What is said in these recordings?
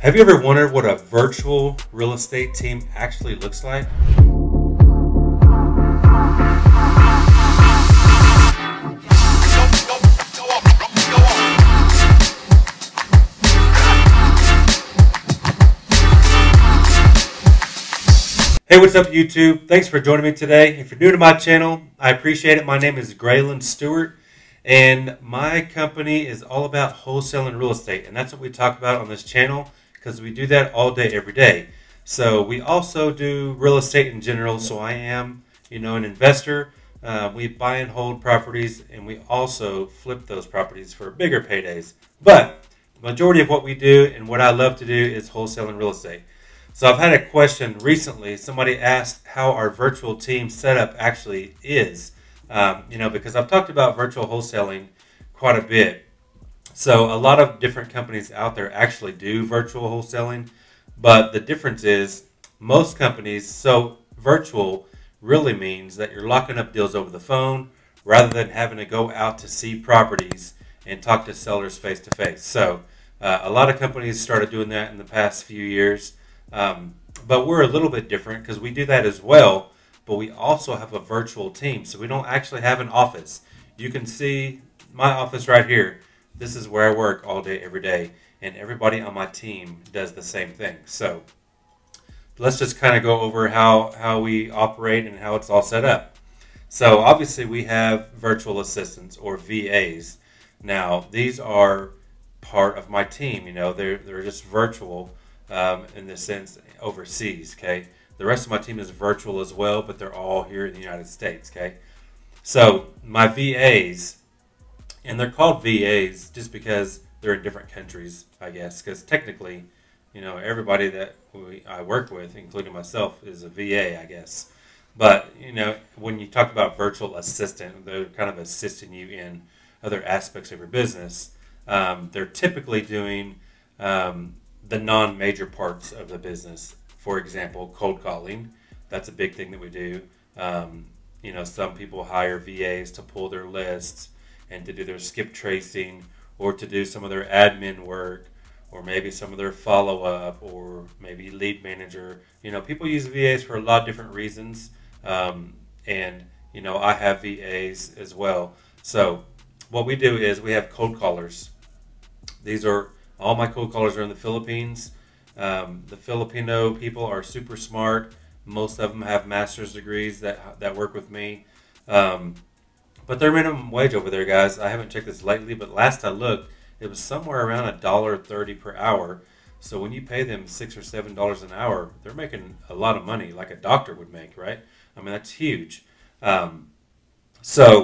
Have you ever wondered what a virtual real estate team actually looks like? Hey, what's up YouTube? Thanks for joining me today. If you're new to my channel, I appreciate it. My name is Graylan Stewart, and my company is all about wholesaling real estate, and that's what we talk about on this channel because we do that all day, every day. So we also do real estate in general, so I am, an investor. We buy and hold properties, and we also flip those properties for bigger paydays. But the majority of what we do and what I love to do is wholesaling real estate. So I've had a question recently. Somebody asked how our virtual team setup actually is, because I've talked about virtual wholesaling quite a bit. So a lot of different companies out there actually do virtual wholesaling, but the difference is most companies, so virtual really means that you're locking up deals over the phone rather than having to go out to see properties and talk to sellers face to face. So a lot of companies started doing that in the past few years. But we're a little bit different because we do that as well, but we also have a virtual team. So we don't actually have an office. You can see my office right here. This is where I work all day, every day, and everybody on my team does the same thing. So let's just kind of go over how we operate and how it's all set up. So obviously we have virtual assistants or VAs. Now these are part of my team. They're just virtual. In this sense, overseas, okay? The rest of my team is virtual as well, but they're all here in the United States, okay? So my VAs, and they're called VAs just because they're in different countries, I guess, because technically, everybody that I work with, including myself, is a VA, I guess. But, when you talk about virtual assistant, they're kind of assisting you in other aspects of your business. They're typically doing the non-major parts of the business. For example, cold calling. That's a big thing that we do. Some people hire VAs to pull their lists and to do their skip tracing or to do some of their admin work or maybe some of their follow-up or maybe lead manager. People use VAs for a lot of different reasons. I have VAs as well. So what we do is we have cold callers. All my cold callers are in the Philippines. The Filipino people are super smart. Most of them have master's degrees that work with me. But they're minimum wage over there, guys. I haven't checked this lately, but last I looked, it was somewhere around $1.30 per hour. So when you pay them $6 or $7 an hour, they're making a lot of money, like a doctor would make, right? I mean, that's huge. So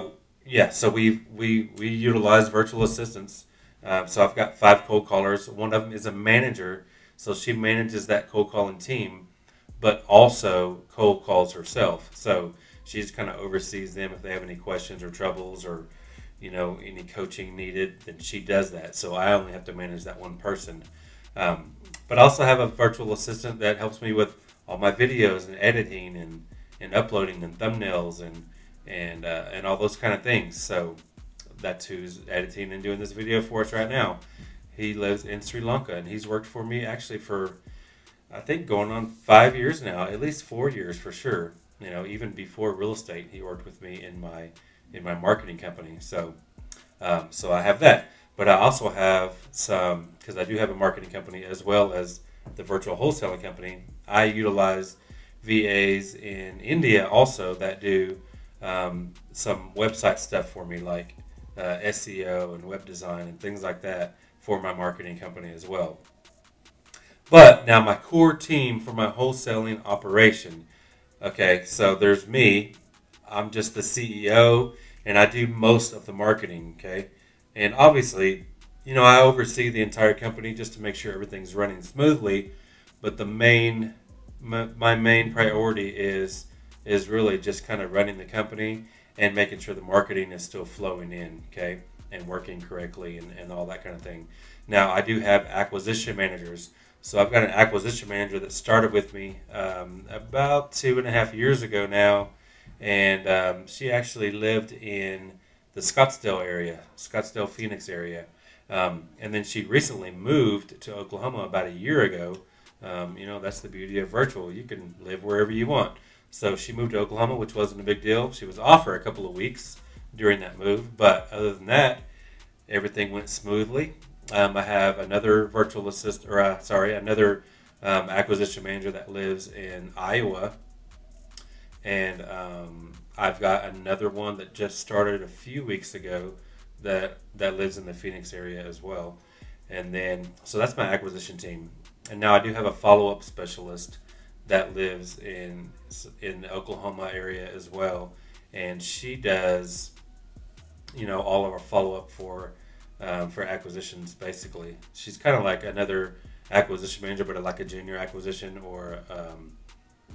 we utilize virtual assistants. So I've got 5 cold callers. One of them is a manager, so she manages that cold calling team, but also cold calls herself. So she just kind of oversees them if they have any questions or troubles or, any coaching needed, then she does that. So I only have to manage that one person. But I also have a virtual assistant that helps me with all my videos and editing and uploading and thumbnails and all those kind of things. So that's who's editing and doing this video for us right now. He lives in Sri Lanka, and he's worked for me actually for, I think, going on 5 years now, at least 4 years for sure. Even before real estate, he worked with me in my marketing company. So I have that, but I also have some, because I do have a marketing company as well as the virtual wholesaling company. I utilize VAs in India also that do some website stuff for me, like SEO and web design and things like that for my marketing company as well. But now my core team for my wholesaling operation, okay, so there's me. I'm just the CEO and I do most of the marketing, okay? And obviously, I oversee the entire company just to make sure everything's running smoothly, but my main priority is really just kind of running the company and making sure the marketing is still flowing in, okay, and working correctly and all that kind of thing. Now, I do have acquisition managers. So I've got an acquisition manager that started with me about 2.5 years ago now, and she actually lived in the Scottsdale area, Scottsdale, Phoenix area, And then she recently moved to Oklahoma about a year ago. That's the beauty of virtual. You can live wherever you want. So she moved to Oklahoma, which wasn't a big deal. She was off for a couple of weeks during that move. But other than that, everything went smoothly. I have another virtual assistant, another acquisition manager that lives in Iowa. And I've got another one that just started a few weeks ago that lives in the Phoenix area as well. And then, so that's my acquisition team. And now I do have a follow-up specialist that lives in the Oklahoma area as well. And she does, all of our follow-up for acquisitions, basically. She's kind of like another acquisition manager, but like a junior acquisition, or,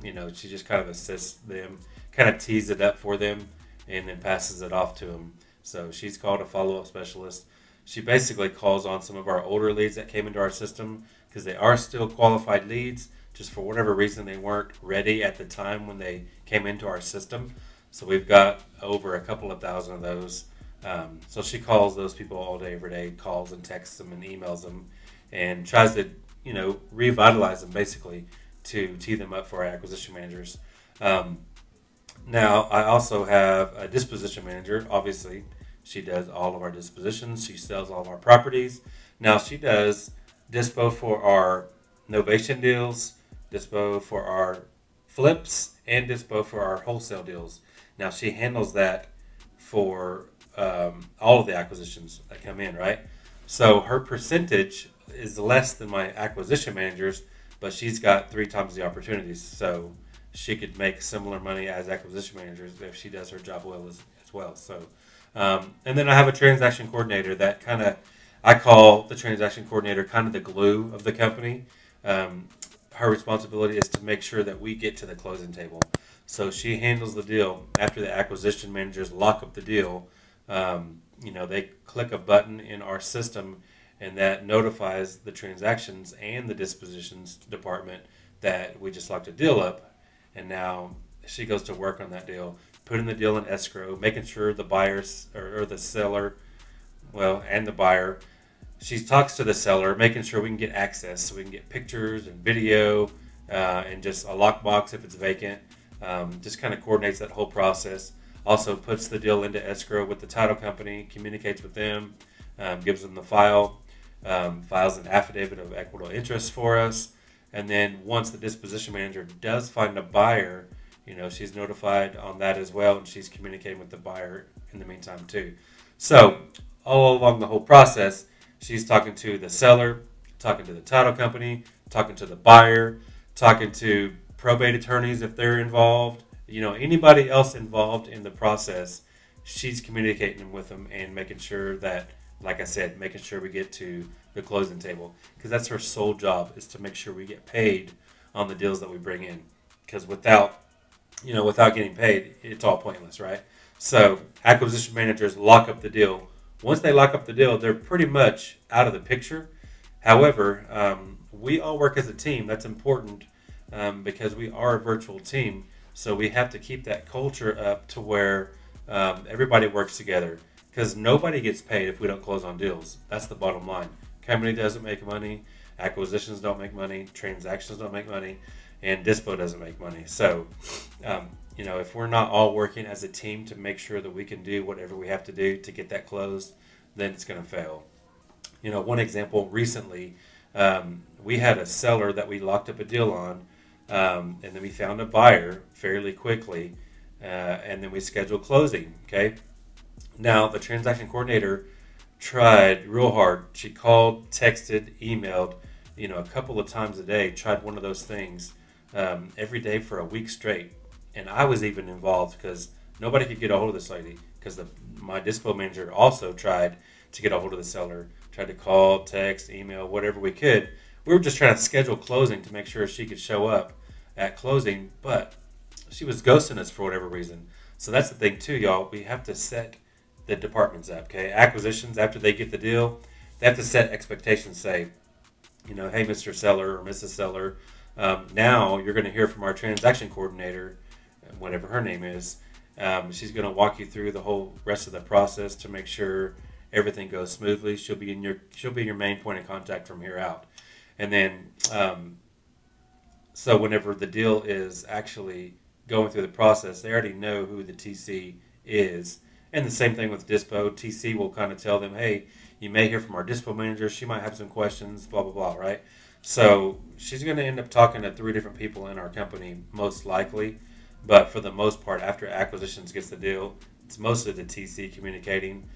she just kind of assists them, kind of tees it up for them, and then passes it off to them. So she's called a follow-up specialist. She basically calls on some of our older leads that came into our system because they are still qualified leads. Just for whatever reason, they weren't ready at the time when they came into our system. So we've got over a couple of thousand of those. So she calls those people all day, every day, calls and texts them and emails them, and tries to, revitalize them basically to tee them up for our acquisition managers. Now, I also have a disposition manager. Obviously, she does all of our dispositions. She sells all of our properties. Now, she does dispo for our novation deals, dispo for our flips, and dispo for our wholesale deals. Now, she handles that for all of the acquisitions that come in, right? So her percentage is less than my acquisition managers, but she's got 3 times the opportunities. So she could make similar money as acquisition managers if she does her job well as well. So, and then I have a transaction coordinator that I call the transaction coordinator kind of the glue of the company. Her responsibility is to make sure that we get to the closing table. So she handles the deal after the acquisition managers lock up the deal. They click a button in our system, and that notifies the transactions and the dispositions department that we just locked a deal up. And now she goes to work on that deal, putting the deal in escrow, making sure the buyers or the seller, and the buyer, she talks to the seller, making sure we can get access so we can get pictures and video and just a lockbox if it's vacant. Just kind of coordinates that whole process. Also puts the deal into escrow with the title company, communicates with them, gives them the file, files an affidavit of equitable interest for us. And then once the disposition manager does find a buyer, she's notified on that as well, and she's communicating with the buyer in the meantime too. So all along the whole process, she's talking to the seller, talking to the title company, talking to the buyer, talking to probate attorneys if they're involved. Anybody else involved in the process, she's communicating with them and making sure that, like I said, making sure we get to the closing table, because that's her sole job, is to make sure we get paid on the deals that we bring in. Because without getting paid, it's all pointless, right? So acquisition managers lock up the deal. Once they lock up the deal, they're pretty much out of the picture. However, we all work as a team. That's important because we are a virtual team. So we have to keep that culture up to where everybody works together, because nobody gets paid if we don't close on deals. That's the bottom line. Company doesn't make money, acquisitions don't make money, transactions don't make money, and dispo doesn't make money. So, if we're not all working as a team to make sure that we can do whatever we have to do to get that closed, then it's going to fail. One example recently, we had a seller that we locked up a deal on, and then we found a buyer fairly quickly, and then we scheduled closing. Okay. Now the transaction coordinator tried real hard. She called, texted, emailed, a couple of times a day, tried one of those things every day for a week straight. And I was even involved because nobody could get a hold of this lady, because my dispo manager also tried to get a hold of the seller, tried to call, text, email, whatever we could. We were just trying to schedule closing to make sure she could show up at closing, but she was ghosting us for whatever reason. So that's the thing too, y'all. We have to set the departments up, okay? Acquisitions, after they get the deal, they have to set expectations. Say, hey, Mr. Seller or Mrs. Seller, now you're going to hear from our transaction coordinator, whatever her name is. She's going to walk you through the whole rest of the process to make sure everything goes smoothly. She'll be your main point of contact from here out. And then so whenever the deal is actually going through the process, they already know who the TC is. And the same thing with Dispo. TC will kind of tell them, hey, you may hear from our Dispo manager. She might have some questions, blah, blah, blah, right? So she's going to end up talking to 3 different people in our company, most likely. But for the most part, after acquisitions gets the deal, it's mostly the TC communicating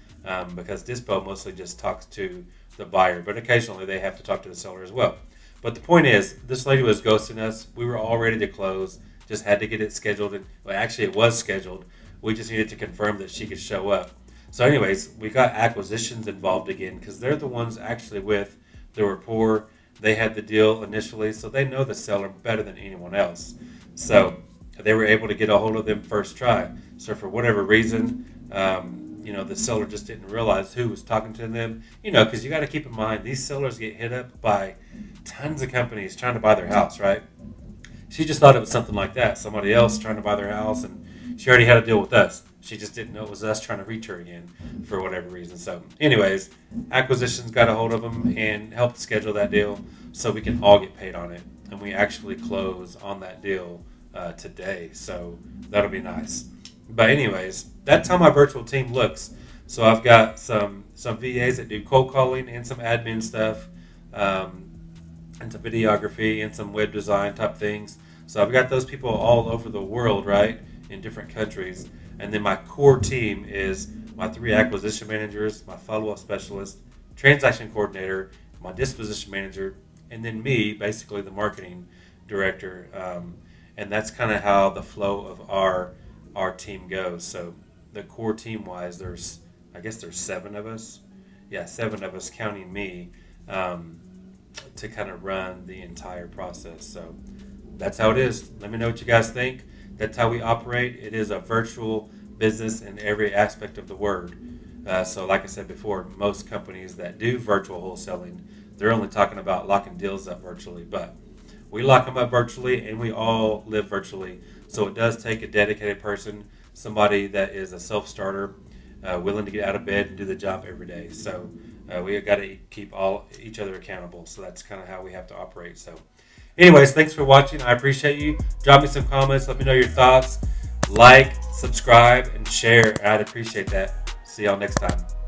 because Dispo mostly just talks to the buyer. But occasionally they have to talk to the seller as well. But the point is, this lady was ghosting us. We were all ready to close. Just had to get it scheduled. Well, actually, it was scheduled. We just needed to confirm that she could show up. So anyways, we got acquisitions involved again because they're the ones actually with the rapport. They had the deal initially, so they know the seller better than anyone else. So they were able to get a hold of them first try. So for whatever reason, the seller just didn't realize who was talking to them. Because you got to keep in mind, these sellers get hit up by tons of companies trying to buy their house, right? She just thought it was something like that. Somebody else trying to buy their house, and she already had a deal with us. She just didn't know it was us trying to reach her again for whatever reason. So anyways, acquisitions got a hold of them and helped schedule that deal so we can all get paid on it. And we actually close on that deal today. So that'll be nice. But anyways, that's how my virtual team looks. So I've got some VAs that do cold calling and some admin stuff, and some videography and some web design type things. So I've got those people all over the world, right, in different countries. And then my core team is my 3 acquisition managers, my follow-up specialist, transaction coordinator, my disposition manager, and then me, basically the marketing director. And that's kind of how the flow of our team goes. So the core team-wise, there's 7 of us. Yeah, 7 of us, counting me, to kind of run the entire process. So that's how it is. Let me know what you guys think. That's how we operate. It is a virtual business in every aspect of the word. So like I said before, most companies that do virtual wholesaling, they're only talking about locking deals up virtually. But we lock them up virtually, and we all live virtually. So it does take a dedicated person, somebody that is a self-starter, willing to get out of bed and do the job every day. So we got to keep each other accountable. So that's kind of how we have to operate. So anyways, thanks for watching. I appreciate you. Drop me some comments. Let me know your thoughts. Like, subscribe, and share. I'd appreciate that. See y'all next time.